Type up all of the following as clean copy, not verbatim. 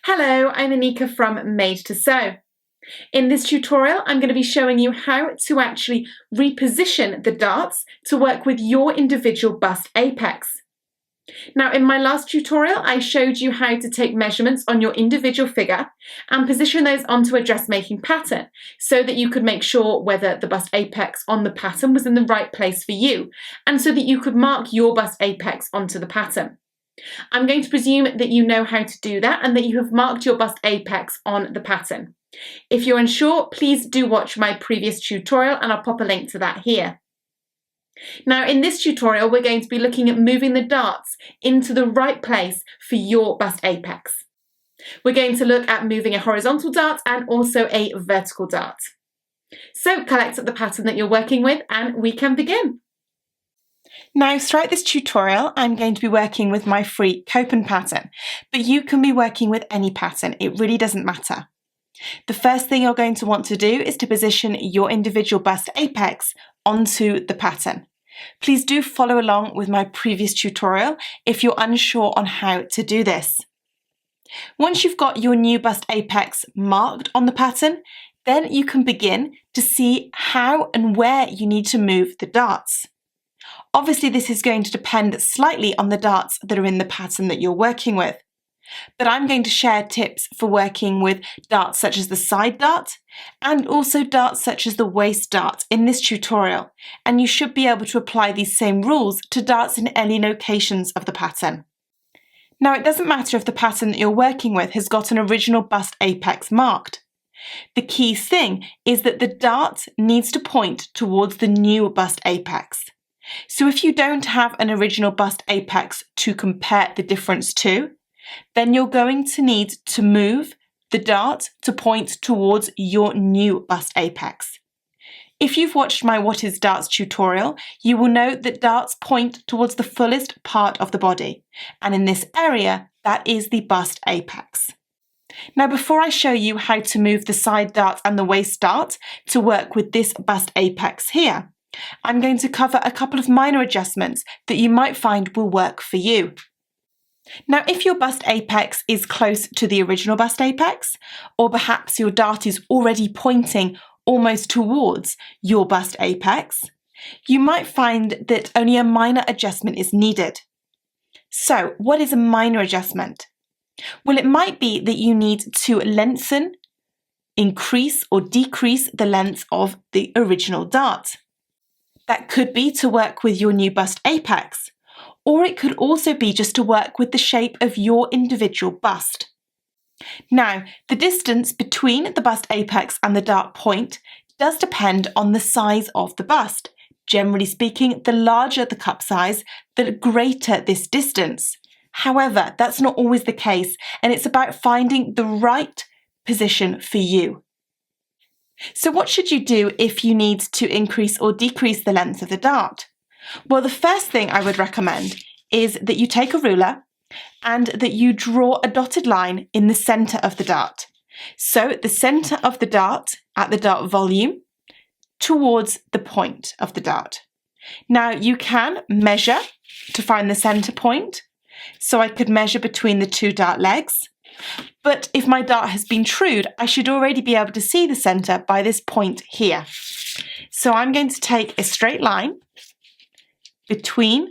Hello, I'm ANEKA from Made to Sew. In this tutorial, I'm going to be showing you how to actually reposition the darts to work with your individual bust apex. Now, in my last tutorial, I showed you how to take measurements on your individual figure and position those onto a dressmaking pattern so that you could make sure whether the bust apex on the pattern was in the right place for you, and so that you could mark your bust apex onto the pattern. I'm going to presume that you know how to do that and that you have marked your bust apex on the pattern. If you're unsure, please do watch my previous tutorial and I'll pop a link to that here. Now, in this tutorial, we're going to be looking at moving the darts into the right place for your bust apex. We're going to look at moving a horizontal dart and also a vertical dart. So collect up the pattern that you're working with and we can begin. Now, throughout this tutorial, I'm going to be working with my free Copen pattern, but you can be working with any pattern. It really doesn't matter. The first thing you're going to want to do is to position your individual bust apex onto the pattern. Please do follow along with my previous tutorial if you're unsure on how to do this. Once you've got your new bust apex marked on the pattern, then you can begin to see how and where you need to move the darts. Obviously, this is going to depend slightly on the darts that are in the pattern that you're working with. But I'm going to share tips for working with darts such as the side dart and also darts such as the waist dart in this tutorial. And you should be able to apply these same rules to darts in any locations of the pattern. Now, it doesn't matter if the pattern that you're working with has got an original bust apex marked. The key thing is that the dart needs to point towards the new bust apex. So if you don't have an original bust apex to compare the difference to, then you're going to need to move the dart to point towards your new bust apex. If you've watched my What is Darts tutorial, you will know that darts point towards the fullest part of the body, and in this area, that is the bust apex. Now, before I show you how to move the side dart and the waist dart to work with this bust apex here, I'm going to cover a couple of minor adjustments that you might find will work for you. Now, if your bust apex is close to the original bust apex, or perhaps your dart is already pointing almost towards your bust apex, you might find that only a minor adjustment is needed. So, what is a minor adjustment? Well, it might be that you need to lengthen, increase, or decrease the length of the original dart. That could be to work with your new bust apex, or it could also be just to work with the shape of your individual bust. Now, the distance between the bust apex and the dart point does depend on the size of the bust. Generally speaking, the larger the cup size, the greater this distance. However, that's not always the case, and it's about finding the right position for you. So what should you do if you need to increase or decrease the length of the dart? Well, the first thing I would recommend is that you take a ruler and that you draw a dotted line in the centre of the dart. So the centre of the dart at the dart volume towards the point of the dart. Now you can measure to find the centre point. So I could measure between the two dart legs. But if my dart has been trued, I should already be able to see the centre by this point here. So I'm going to take a straight line between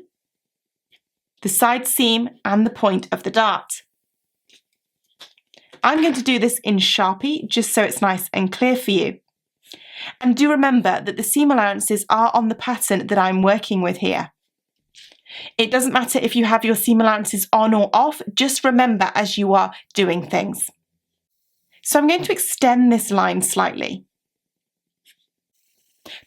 the side seam and the point of the dart. I'm going to do this in Sharpie just so it's nice and clear for you. And do remember that the seam allowances are on the pattern that I'm working with here. It doesn't matter if you have your seam allowances on or off, just remember as you are doing things. So I'm going to extend this line slightly.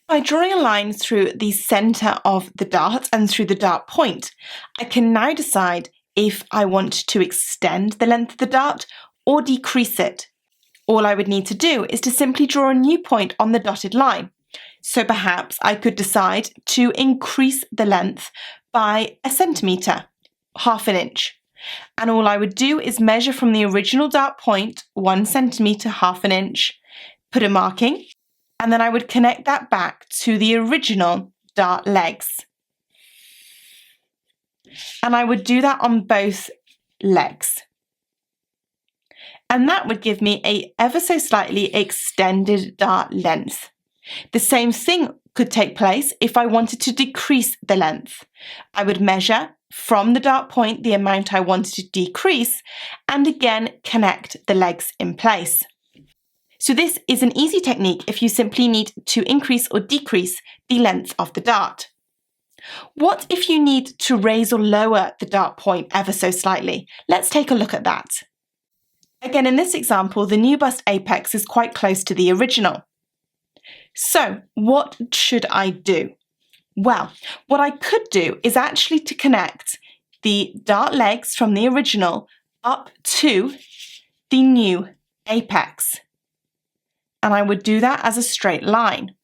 By drawing a line through the centre of the dart and through the dart point, I can now decide if I want to extend the length of the dart or decrease it. All I would need to do is to simply draw a new point on the dotted line. So perhaps I could decide to increase the length by 1 centimetre, half an inch. And all I would do is measure from the original dart point, 1 centimetre, half an inch, put a marking, and then I would connect that back to the original dart legs. And I would do that on both legs. and that would give me a ever so slightly extended dart length. The same thing could take place if I wanted to decrease the length. I would measure from the dart point the amount I wanted to decrease, and again connect the legs in place. So this is an easy technique if you simply need to increase or decrease the length of the dart. What if you need to raise or lower the dart point ever so slightly? Let's take a look at that. Again, in this example, the new bust apex is quite close to the original. So what should I do? Well, what I could do is actually to connect the dart legs from the original up to the new apex. And I would do that as a straight line.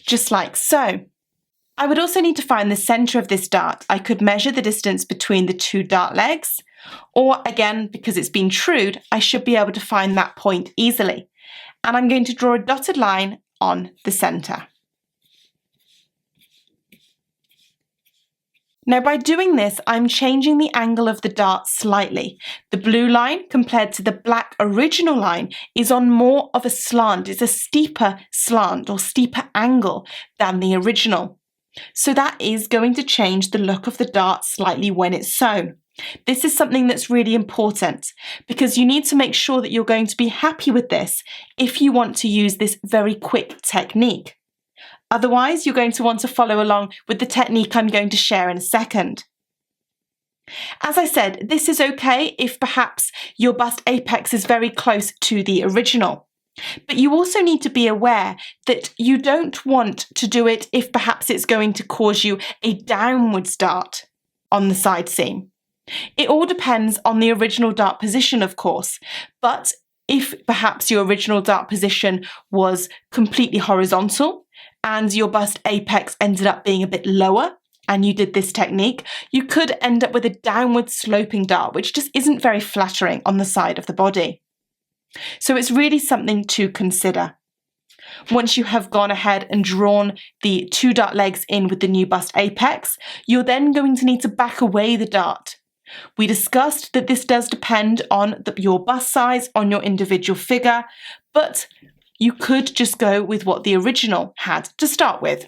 Just like so. I would also need to find the centre of this dart. I could measure the distance between the two dart legs, or again, because it's been trued, I should be able to find that point easily. And I'm going to draw a dotted line on the centre. Now by doing this, I'm changing the angle of the dart slightly. The blue line compared to the black original line is on more of a slant. It's a steeper slant or steeper angle than the original. So that is going to change the look of the dart slightly when it's sewn. This is something that's really important because you need to make sure that you're going to be happy with this if you want to use this very quick technique. Otherwise, you're going to want to follow along with the technique I'm going to share in a second. As I said, this is okay if perhaps your bust apex is very close to the original. But you also need to be aware that you don't want to do it if perhaps it's going to cause you a downwards dart on the side seam. It all depends on the original dart position, of course, but if perhaps your original dart position was completely horizontal and your bust apex ended up being a bit lower and you did this technique, you could end up with a downward sloping dart, which just isn't very flattering on the side of the body. So it's really something to consider. Once you have gone ahead and drawn the two dart legs in with the new bust apex, you're then going to need to back away the dart. We discussed that this does depend on your bust size, on your individual figure, but you could just go with what the original had to start with.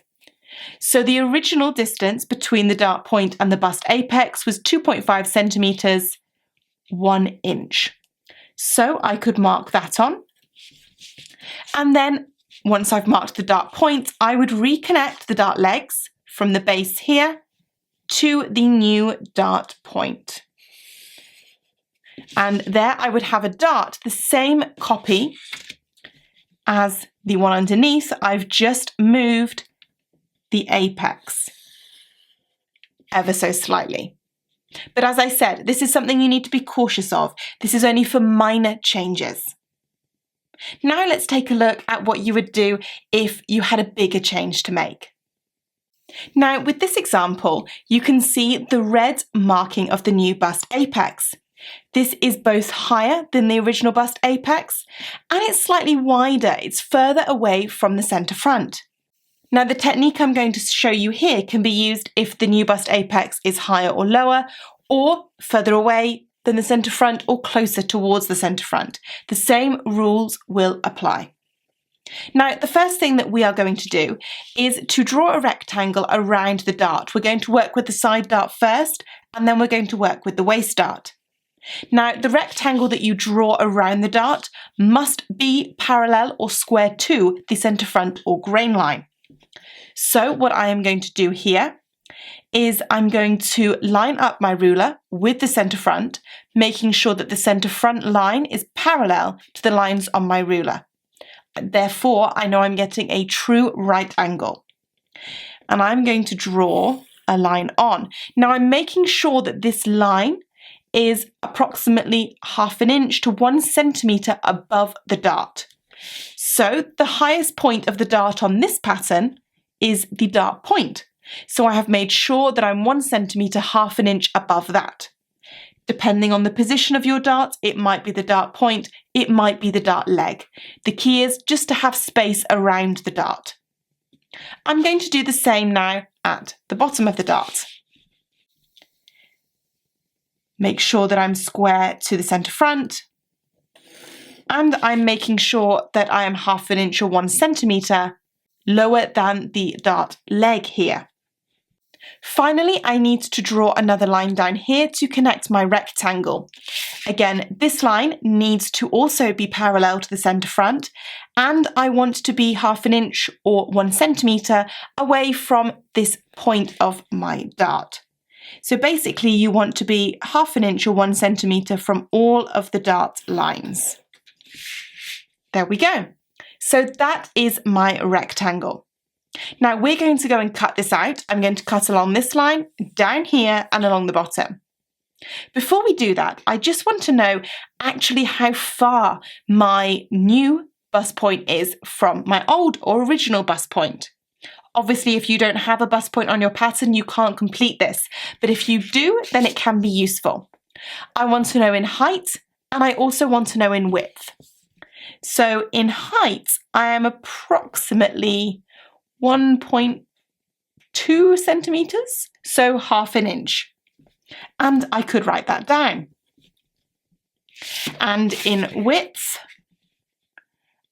So the original distance between the dart point and the bust apex was 2.5 centimetres, 1 inch. So I could mark that on. And then once I've marked the dart point, I would reconnect the dart legs from the base here to the new dart point. And there I would have a dart, the same copy as the one underneath. I've just moved the apex ever so slightly. But as I said, this is something you need to be cautious of. This is only for minor changes. Now let's take a look at what you would do if you had a bigger change to make. Now with this example, you can see the red marking of the new bust apex. This is both higher than the original bust apex and it's slightly wider. It's further away from the centre front. Now the technique I'm going to show you here can be used if the new bust apex is higher or lower, or further away than the centre front or closer towards the centre front. The same rules will apply. Now the first thing that we are going to do is to draw a rectangle around the dart. We're going to work with the side dart first and then we're going to work with the waist dart. Now the rectangle that you draw around the dart must be parallel or square to the centre front or grain line. So what I am going to do here is I'm going to line up my ruler with the centre front, making sure that the centre front line is parallel to the lines on my ruler. Therefore, I know I'm getting a true right angle. And I'm going to draw a line on. Now I'm making sure that this line is approximately 1/2 inch to 1 centimetre above the dart. So the highest point of the dart on this pattern is the dart point. So I have made sure that I'm 1 centimetre, 1/2 inch above that. Depending on the position of your dart, it might be the dart point, it might be the dart leg. The key is just to have space around the dart. I'm going to do the same now at the bottom of the dart. Make sure that I'm square to the centre front, and I'm making sure that I am 1/2 inch or 1 centimetre lower than the dart leg here. Finally, I need to draw another line down here to connect my rectangle. Again, this line needs to also be parallel to the centre front, and I want to be 1/2 inch or 1 centimetre away from this point of my dart. So basically you want to be 1/2 inch or 1 centimetre from all of the dart lines. There we go. So that is my rectangle. Now we're going to go and cut this out. I'm going to cut along this line, down here and along the bottom. Before we do that, I just want to know actually how far my new bust point is from my old or original bust point. Obviously, if you don't have a bust point on your pattern, you can't complete this. But if you do, then it can be useful. I want to know in height, and I also want to know in width. So in height, I am approximately 1.2 centimetres, so 1/2 inch. And I could write that down. And in width,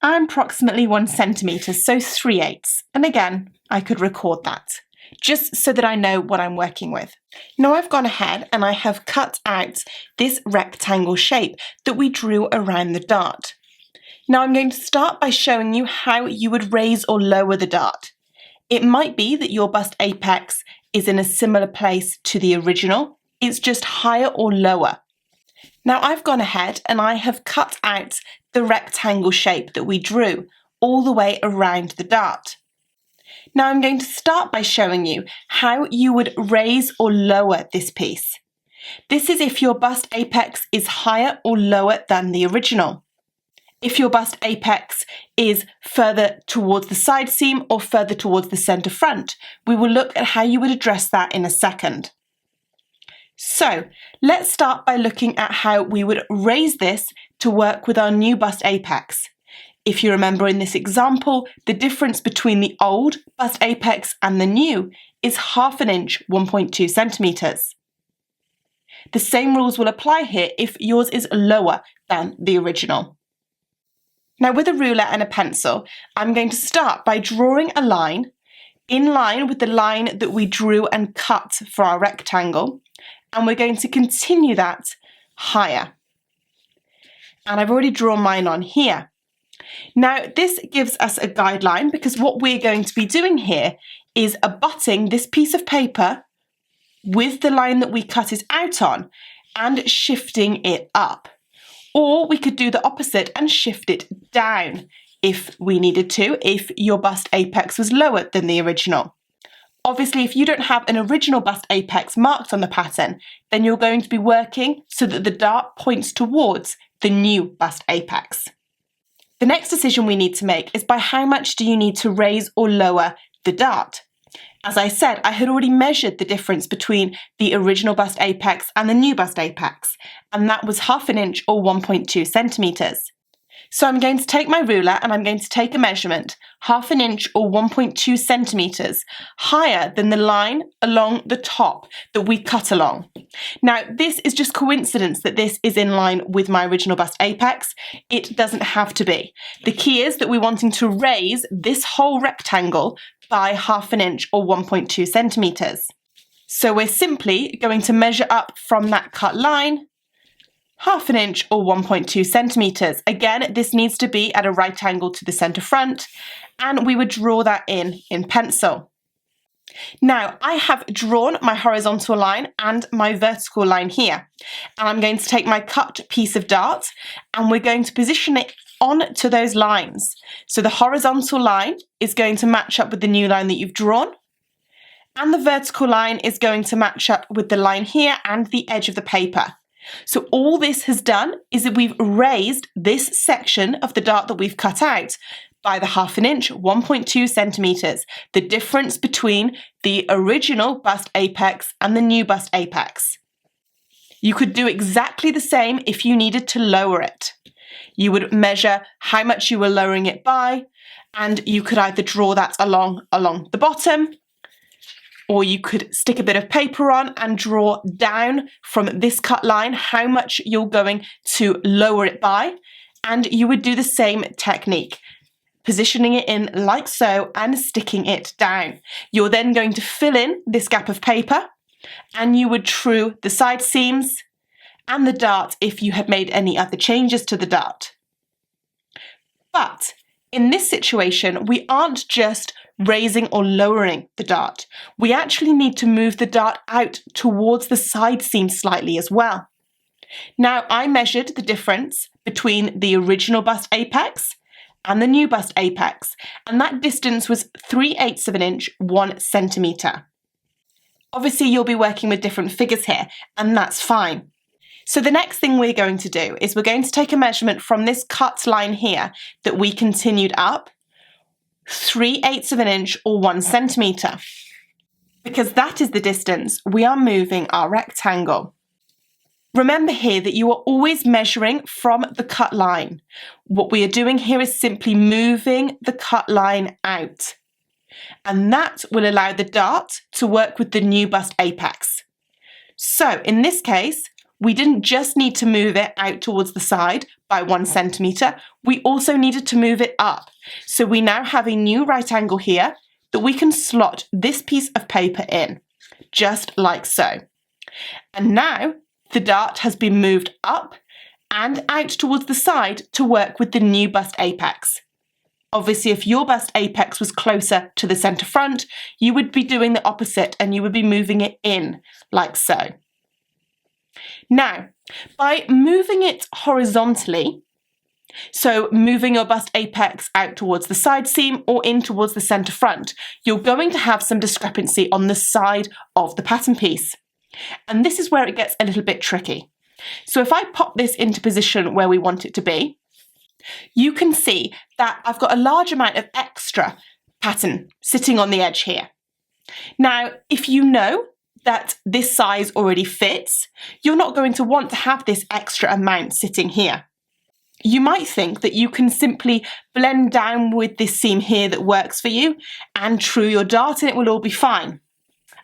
I'm approximately 1 centimetre, so 3/8. And again, I could record that, just so that I know what I'm working with. Now I've gone ahead and I have cut out this rectangle shape that we drew around the dart. Now I'm going to start by showing you how you would raise or lower the dart. It might be that your bust apex is in a similar place to the original, it's just higher or lower. Now I've gone ahead and I have cut out the rectangle shape that we drew all the way around the dart. Now I'm going to start by showing you how you would raise or lower this piece. This is if your bust apex is higher or lower than the original. If your bust apex is further towards the side seam or further towards the centre front, we will look at how you would address that in a second. So let's start by looking at how we would raise this to work with our new bust apex. If you remember in this example, the difference between the old bust apex and the new is 1/2 inch, 1.2 centimetres. The same rules will apply here if yours is lower than the original. Now with a ruler and a pencil, I'm going to start by drawing a line in line with the line that we drew and cut for our rectangle, and we're going to continue that higher. And I've already drawn mine on here. Now this gives us a guideline because what we're going to be doing here is abutting this piece of paper with the line that we cut it out on and shifting it up. Or we could do the opposite and shift it down if we needed to, if your bust apex was lower than the original. Obviously, if you don't have an original bust apex marked on the pattern, then you're going to be working so that the dart points towards the new bust apex. The next decision we need to make is by how much do you need to raise or lower the dart. As I said, I had already measured the difference between the original bust apex and the new bust apex, and that was 1/2 inch or 1.2 centimetres. So I'm going to take my ruler and I'm going to take a measurement 1/2 inch or 1.2 centimetres higher than the line along the top that we cut along. Now this is just coincidence that this is in line with my original bust apex. It doesn't have to be. The key is that we're wanting to raise this whole rectangle by 1/2 inch or 1.2 centimetres. So we're simply going to measure up from that cut line 1/2 inch or 1.2 centimetres. Again, this needs to be at a right angle to the centre front, and we would draw that in pencil. Now, I have drawn my horizontal line and my vertical line here, and I'm going to take my cut piece of dart and we're going to position it onto those lines. So the horizontal line is going to match up with the new line that you've drawn, and the vertical line is going to match up with the line here and the edge of the paper. So all this has done is that we've raised this section of the dart that we've cut out by the 1/2 inch, 1.2 centimetres, the difference between the original bust apex and the new bust apex. You could do exactly the same if you needed to lower it. You would measure how much you were lowering it by, And you could either draw that along the bottom, or you could stick a bit of paper on and draw down from this cut line how much you're going to lower it by. And you would do the same technique, positioning it in like so and sticking it down. You're then going to fill in this gap of paper, and you would true the side seams and the dart if you had made any other changes to the dart. But in this situation, we aren't just raising or lowering the dart. We actually need to move the dart out towards the side seam slightly as well. Now, I measured the difference between the original bust apex and the new bust apex, and that distance was 3/8 of an inch, 1 centimetre. Obviously, you'll be working with different figures here, and that's fine. So the next thing we're going to do is we're going to take a measurement from this cut line here that we continued up, 3/8 of an inch or 1 centimetre, because that is the distance we are moving our rectangle. Remember here that you are always measuring from the cut line. What we are doing here is simply moving the cut line out, and that will allow the dart to work with the new bust apex. So in this case, we didn't just need to move it out towards the side by 1 centimetre, we also needed to move it up. So we now have a new right angle here that we can slot this piece of paper in, just like so. And now the dart has been moved up and out towards the side to work with the new bust apex. Obviously, if your bust apex was closer to the centre front, you would be doing the opposite and you would be moving it in like so. Now, by moving it horizontally, so moving your bust apex out towards the side seam or in towards the centre front, you're going to have some discrepancy on the side of the pattern piece. And this is where it gets a little bit tricky. So if I pop this into position where we want it to be, you can see that I've got a large amount of extra pattern sitting on the edge here. Now, if you know that this size already fits, you're not going to want to have this extra amount sitting here. You might think that you can simply blend down with this seam here that works for you and true your dart and it will all be fine.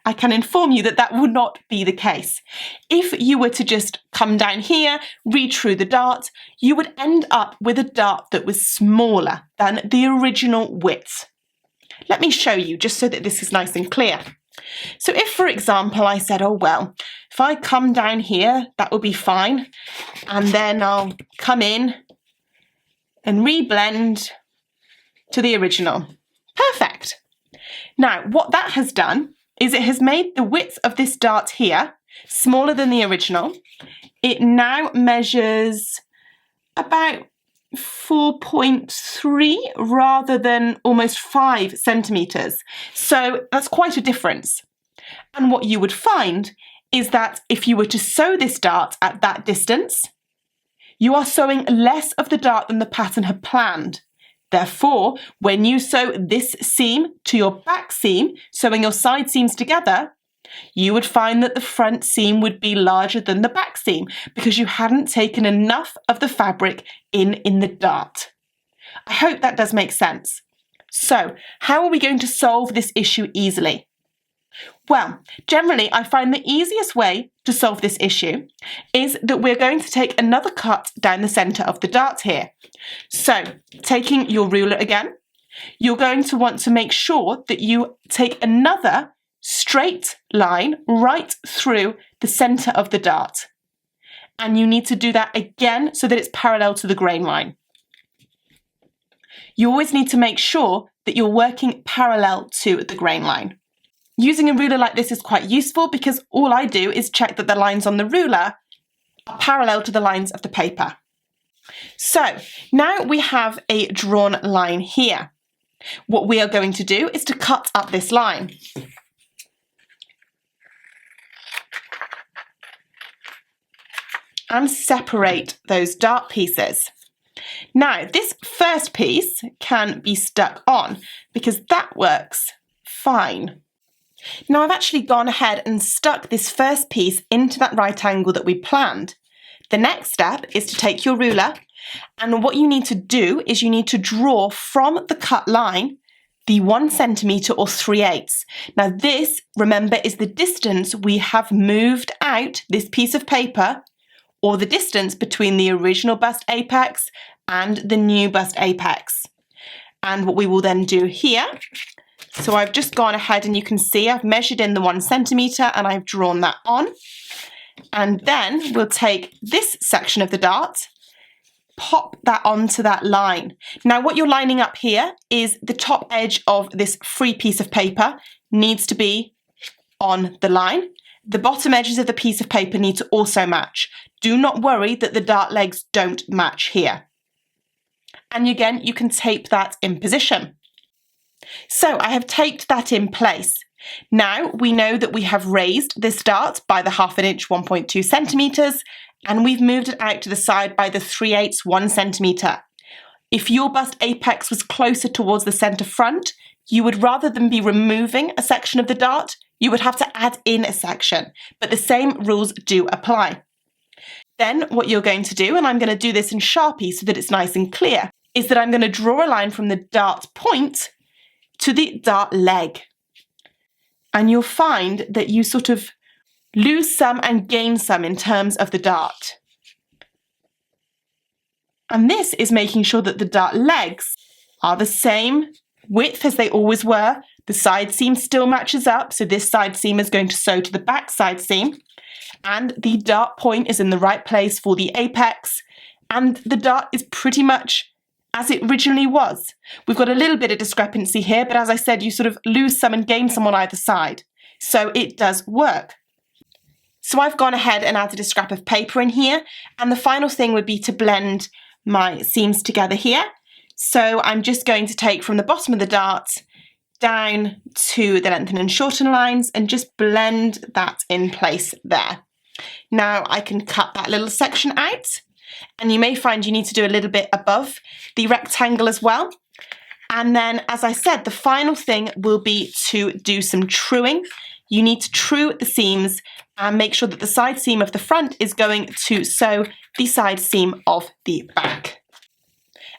I can inform you that that would not be the case. If you were to just come down here, retrue the dart, you would end up with a dart that was smaller than the original width. Let me show you just so that this is nice and clear. So if, for example, I said, oh, well, if I come down here, that will be fine. And then I'll come in and reblend to the original. Perfect. Now, what that has done is it has made the width of this dart here smaller than the original. It now measures about 4.3 rather than almost 5 centimetres. So that's quite a difference. And what you would find is that if you were to sew this dart at that distance, you are sewing less of the dart than the pattern had planned. Therefore, when you sew this seam to your back seam, sewing your side seams together, you would find that the front seam would be larger than the back seam because you hadn't taken enough of the fabric in the dart. I hope that does make sense. So, how are we going to solve this issue easily? Well, generally, I find the easiest way to solve this issue is that we're going to take another cut down the centre of the dart here. So, taking your ruler again, you're going to want to make sure that you take another straight line right through the centre of the dart. And you need to do that again so that it's parallel to the grain line. You always need to make sure that you're working parallel to the grain line. Using a ruler like this is quite useful because all I do is check that the lines on the ruler are parallel to the lines of the paper. So now we have a drawn line here. What we are going to do is to cut up this line. And separate those dart pieces. Now, this first piece can be stuck on because that works fine. Now, I've actually gone ahead and stuck this first piece into that right angle that we planned. The next step is to take your ruler, and what you need to do is you need to draw from the cut line the 1 centimetre or 3/8. Now this, remember, is the distance we have moved out this piece of paper, or the distance between the original bust apex and the new bust apex. And what we will then do here, so I've just gone ahead and you can see I've measured in the 1 centimetre and I've drawn that on. And then we'll take this section of the dart, pop that onto that line. Now what you're lining up here is the top edge of this free piece of paper needs to be on the line. The bottom edges of the piece of paper need to also match. Do not worry that the dart legs don't match here. And again, you can tape that in position. So I have taped that in place. Now we know that we have raised this dart by the 1/2 inch, 1.2 centimetres, and we've moved it out to the side by the 3/8, 1 centimetre. If your bust apex was closer towards the centre front, you would, rather than be removing a section of the dart, you would have to add in a section, but the same rules do apply. Then what you're going to do, and I'm going to do this in Sharpie so that it's nice and clear, is that I'm going to draw a line from the dart point to the dart leg. And you'll find that you sort of lose some and gain some in terms of the dart. And this is making sure that the dart legs are the same width as they always were. The side seam still matches up, so this side seam is going to sew to the back side seam. And the dart point is in the right place for the apex. And the dart is pretty much as it originally was. We've got a little bit of discrepancy here, but as I said, you sort of lose some and gain some on either side. So it does work. So I've gone ahead and added a scrap of paper in here, and the final thing would be to blend my seams together here. So I'm just going to take from the bottom of the dart down to the lengthen and shorten lines and just blend that in place there. Now I can cut that little section out, and you may find you need to do a little bit above the rectangle as well. And then, as I said, the final thing will be to do some truing. You need to true the seams and make sure that the side seam of the front is going to sew the side seam of the back.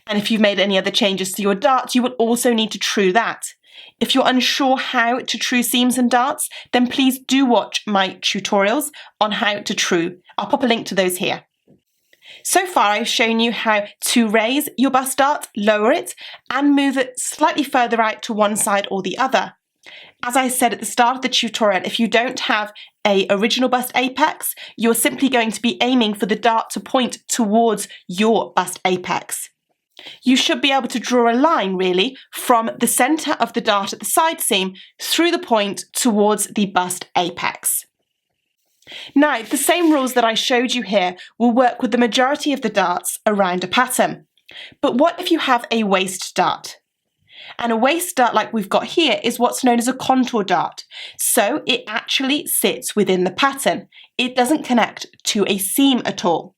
And if you've made any other changes to your dart, you will also need to true that. If you're unsure how to true seams and darts, then please do watch my tutorials on how to true. I'll pop a link to those here. So far I've shown you how to raise your bust dart, lower it, and move it slightly further out to one side or the other. As I said at the start of the tutorial, if you don't have an original bust apex, you're simply going to be aiming for the dart to point towards your bust apex. You should be able to draw a line really from the centre of the dart at the side seam through the point towards the bust apex. Now, the same rules that I showed you here will work with the majority of the darts around a pattern. But what if you have a waist dart? And a waist dart like we've got here is what's known as a contour dart. So it actually sits within the pattern. It doesn't connect to a seam at all.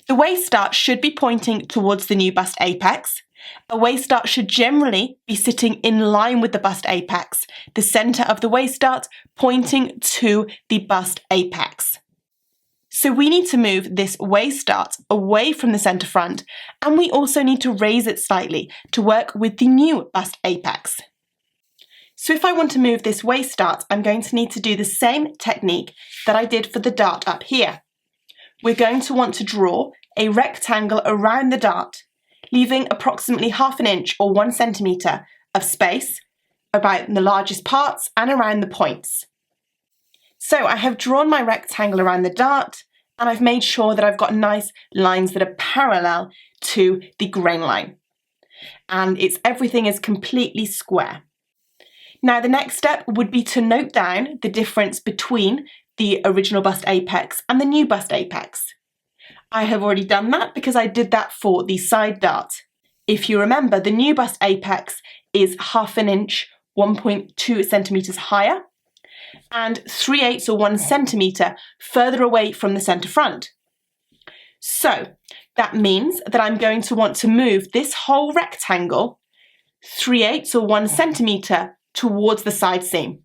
The waist dart should be pointing towards the new bust apex. A waist dart should generally be sitting in line with the bust apex, the centre of the waist dart pointing to the bust apex. So we need to move this waist dart away from the centre front, and we also need to raise it slightly to work with the new bust apex. So if I want to move this waist dart, I'm going to need to do the same technique that I did for the dart up here. We're going to want to draw a rectangle around the dart, leaving approximately 1/2 inch or 1 centimetre of space about the largest parts and around the points. So I have drawn my rectangle around the dart, and I've made sure that I've got nice lines that are parallel to the grain line. And everything is completely square. Now the next step would be to note down the difference between the original bust apex and the new bust apex. I have already done that because I did that for the side dart. If you remember, the new bust apex is 1/2 inch, 1.2 centimetres higher, and 3/8 or 1 centimetre further away from the centre front. So that means that I'm going to want to move this whole rectangle 3/8 or 1 centimetre towards the side seam.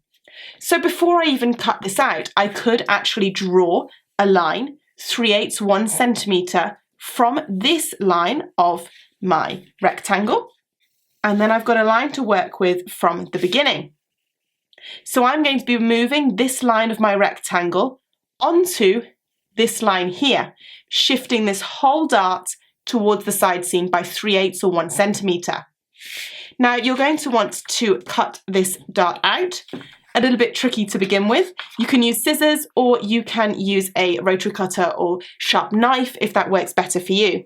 So before I even cut this out, I could actually draw a line 3/8 1 centimetre from this line of my rectangle, and then I've got a line to work with from the beginning. So I'm going to be moving this line of my rectangle onto this line here, shifting this whole dart towards the side seam by 3/8 or 1 centimetre. Now you're going to want to cut this dart out. A little bit tricky to begin with. You can use scissors or you can use a rotary cutter or sharp knife if that works better for you.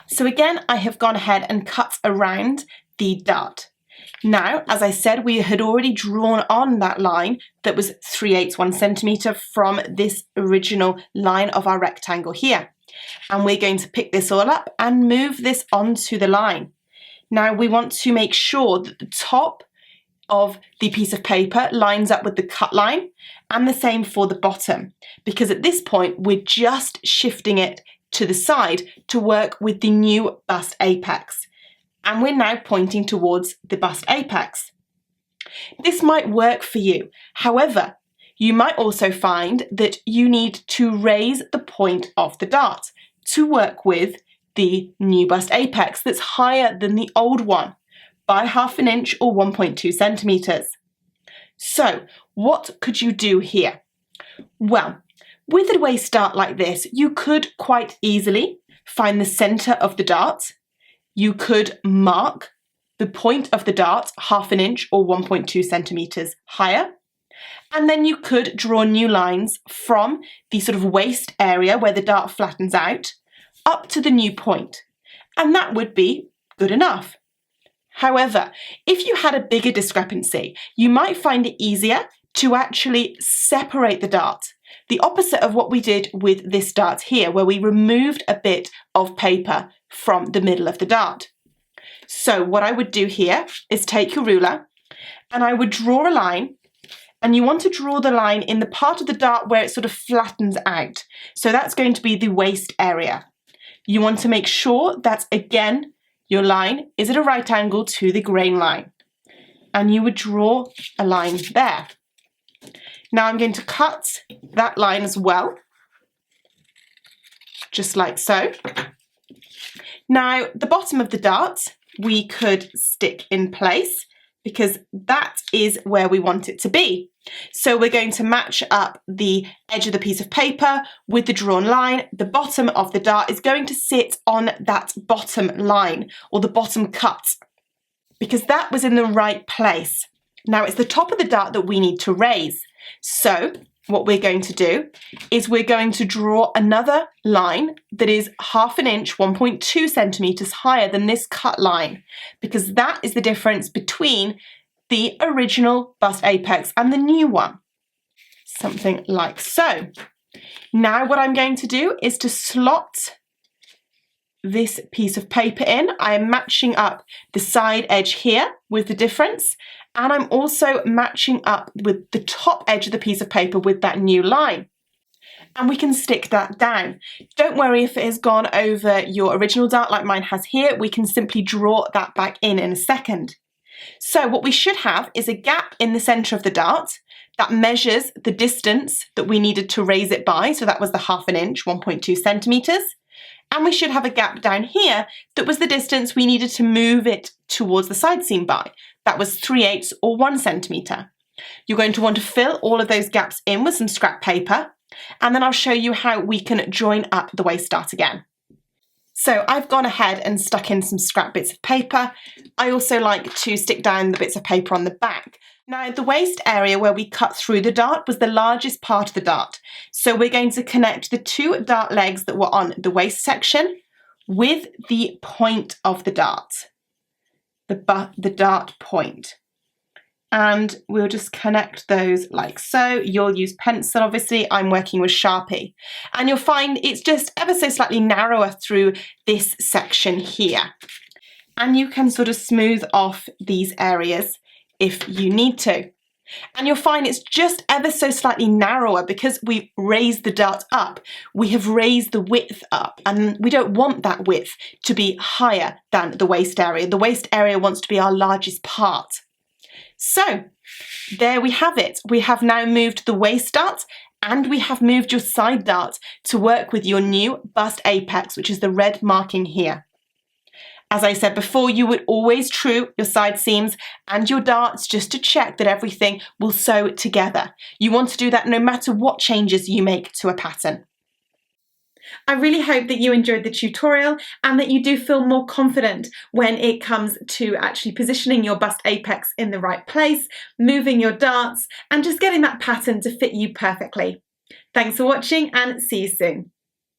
So again, I have gone ahead and cut around the dart. Now, as I said, we had already drawn on that line that was 3/8 1 centimetre from this original line of our rectangle here. And we're going to pick this all up and move this onto the line. Now we want to make sure that the top of the piece of paper lines up with the cut line, and the same for the bottom, because at this point we're just shifting it to the side to work with the new bust apex. And we're now pointing towards the bust apex. This might work for you. However, you might also find that you need to raise the point of the dart to work with the new bust apex that's higher than the old one by 1/2 inch or 1.2 centimetres. So what could you do here? Well, with a waist dart like this, you could quite easily find the centre of the dart. You could mark the point of the dart 1/2 inch or 1.2 centimetres higher. And then you could draw new lines from the sort of waist area where the dart flattens out up to the new point. And that would be good enough. However, if you had a bigger discrepancy, you might find it easier to actually separate the dart. The opposite of what we did with this dart here, where we removed a bit of paper from the middle of the dart. So what I would do here is take your ruler and I would draw a line, and you want to draw the line in the part of the dart where it sort of flattens out. So that's going to be the waist area. You want to make sure that, again, your line is at a right angle to the grain line, and you would draw a line there. Now I'm going to cut that line as well, just like so. Now the bottom of the dart we could stick in place because that is where we want it to be. So we're going to match up the edge of the piece of paper with the drawn line. The bottom of the dart is going to sit on that bottom line or the bottom cut because that was in the right place. Now it's the top of the dart that we need to raise. So what we're going to do is we're going to draw another line that is 1/2 inch, 1.2 centimetres higher than this cut line, because that is the difference between the original bust apex and the new one. Something like so. Now what I'm going to do is to slot this piece of paper in. I am matching up the side edge here with the difference, and I'm also matching up with the top edge of the piece of paper with that new line. And we can stick that down. Don't worry if it has gone over your original dart like mine has here. We can simply draw that back in a second. So what we should have is a gap in the centre of the dart that measures the distance that we needed to raise it by. So that was the 1/2 inch, 1.2 centimetres. And we should have a gap down here that was the distance we needed to move it towards the side seam by. That was 3/8 or 1 centimetre. You're going to want to fill all of those gaps in with some scrap paper, and then I'll show you how we can join up the waist dart again. So I've gone ahead and stuck in some scrap bits of paper. I also like to stick down the bits of paper on the back. Now the waist area where we cut through the dart was the largest part of the dart. So we're going to connect the two dart legs that were on the waist section with the point of the dart, the dart point. And we'll just connect those like so. You'll use pencil, obviously. I'm working with Sharpie. And you'll find it's just ever so slightly narrower through this section here. And you can sort of smooth off these areas if you need to. And you'll find it's just ever so slightly narrower because we've raised the dart up. We have raised the width up, and we don't want that width to be higher than the waist area. The waist area wants to be our largest part. So there we have it. We have now moved the waist dart And we have moved your side dart to work with your new bust apex, which is the red marking here. As I said before, you would always true your side seams and your darts just to check that everything will sew together. You want to do that no matter what changes you make to a pattern. I really hope that you enjoyed the tutorial and that you do feel more confident when it comes to actually positioning your bust apex in the right place, moving your darts, and just getting that pattern to fit you perfectly. Thanks for watching and see you soon.